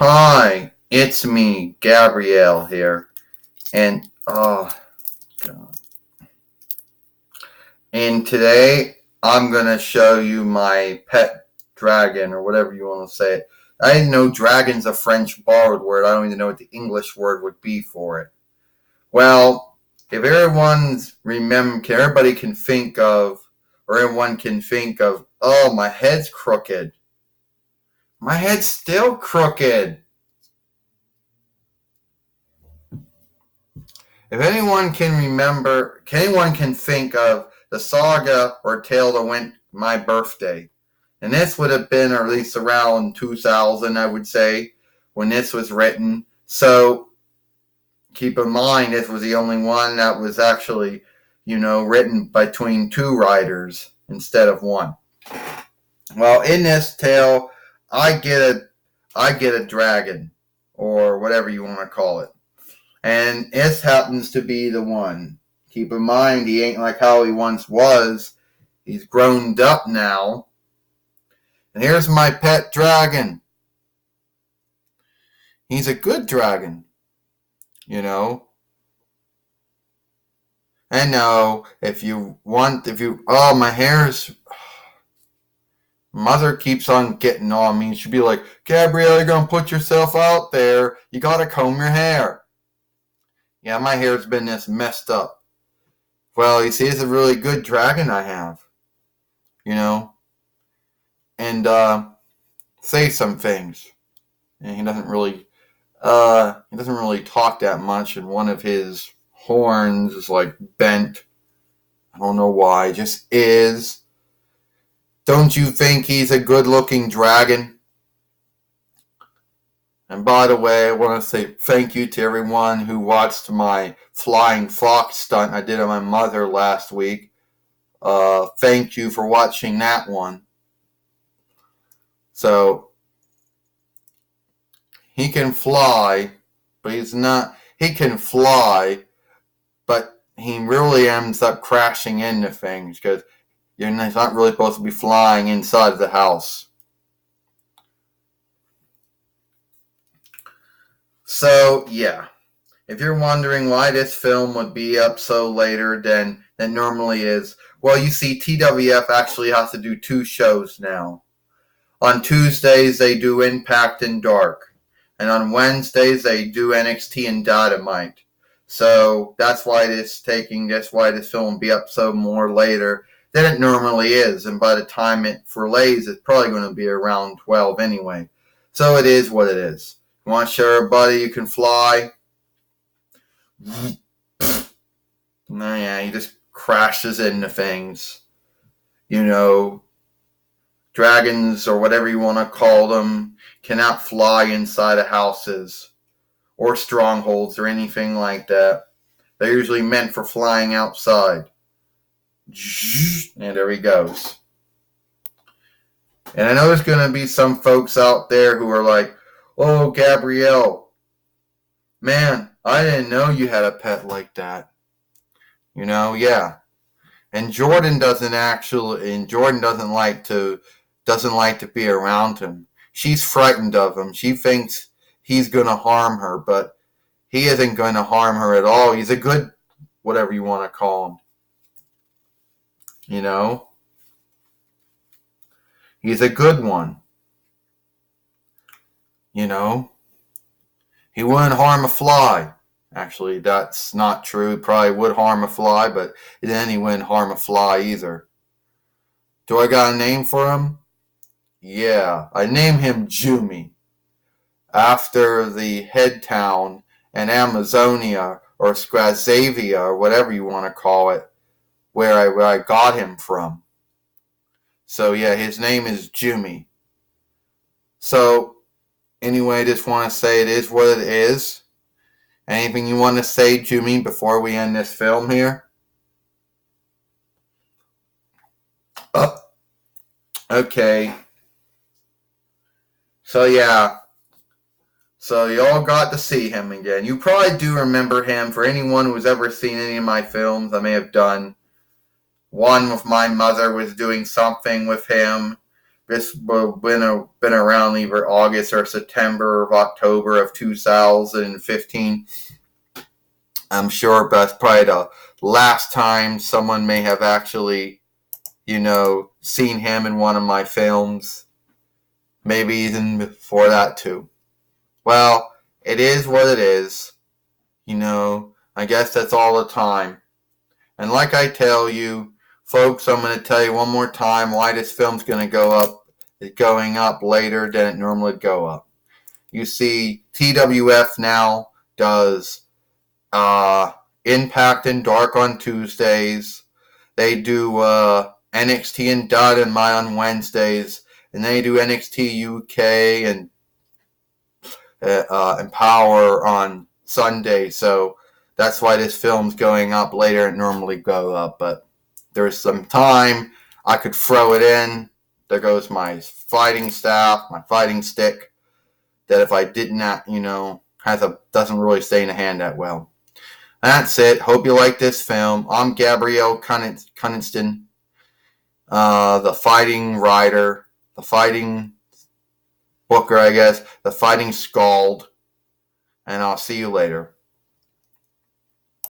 Hi, it's me, Gabrielle here, and oh god. And today I'm gonna show you my pet dragon, or whatever you want to say it. I didn't know dragon's a French borrowed word. I don't even know what the English word would be for it. Well, if everybody can think of, or everyone can think of, oh, my head's crooked. My head's still crooked. If anyone can think of the saga or tale that went my birthday, and this would have been at least around 2000, I would say, when this was written. So keep in mind, this was the only one that was actually, written between two writers instead of one. Well, in this tale, I get a dragon, or whatever you want to call it. And this happens to be the one. Keep in mind, he ain't like how he once was. He's grown up now. And here's my pet dragon. He's a good dragon, And no, oh, my hair's, mother keeps on getting on me. She'd be like, Gabrielle, you're going to put yourself out there. You got to comb your hair. Yeah, my hair's been this messed up. Well, you see, it's a really good dragon I have. And say some things. And he doesn't really talk that much, and one of his horns is like bent. I don't know why, it just is. Don't you think he's a good-looking dragon? And by the way, I want to say thank you to everyone who watched my flying fox stunt I did on my mother last week. Thank you for watching that one. So, he can fly, but he can fly, but he really ends up crashing into things because he's not really supposed to be flying inside the house. So, yeah. If you're wondering why this film would be up so later than normally is, well, you see, TWF actually has to do two shows now. On Tuesdays, they do Impact and Dark. And on Wednesdays, they do NXT and Dynamite. So that's why this film will be up so more later than it normally is. And by the time it lays, it's probably going to be around 12 anyway. So it is what it is. You want to show everybody you can fly? No, yeah, he just crashes into things. Dragons, or whatever you want to call them, cannot fly inside of houses or strongholds or anything like that. They're usually meant for flying outside. And there he goes. And I know there's going to be some folks out there who are like, oh, Gabrielle, man, I didn't know you had a pet like that. Yeah. And Jordan doesn't like to be around him. She's frightened of him. She thinks he's going to harm her, but he isn't going to harm her at all. He's a good, whatever you want to call him. He's a good one. He wouldn't harm a fly. Actually, that's not true. He probably would harm a fly, but then he wouldn't harm a fly either. Do I got a name for him? Yeah, I name him Jumi, after the head town in Amazonia, or Scrazavia, or whatever you want to call it, where I got him from. So yeah, his name is Jumi. So anyway, just want to say it is what it is. Anything you want to say, Jumi, before we end this film here? Okay. So yeah. So you all got to see him again. You probably do remember him. For anyone who's ever seen any of my films, I may have done one with my mother was doing something with him. This will been around either August or September or October of 2015. I'm sure, but that's probably the last time someone may have actually, seen him in one of my films. Maybe even before that too. Well, it is what it is. I guess that's all the time. And like I tell you, folks, I'm going to tell you one more time why this film's going to going up later than it normally would go up. You see, TWF now does Impact and Dark on Tuesdays. They do NXT and Dynamite on Wednesdays, and they do NXT UK and Power on Sunday. So that's why this film's going up later than it normally go up. But there's some time I could throw it in. There goes my fighting staff, my fighting stick. That if I did not, doesn't really stay in the hand that well. That's it. Hope you like this film. I'm Gabrielle Cunningham, the fighting writer, the fighting booker, I guess, the fighting scald, and I'll see you later.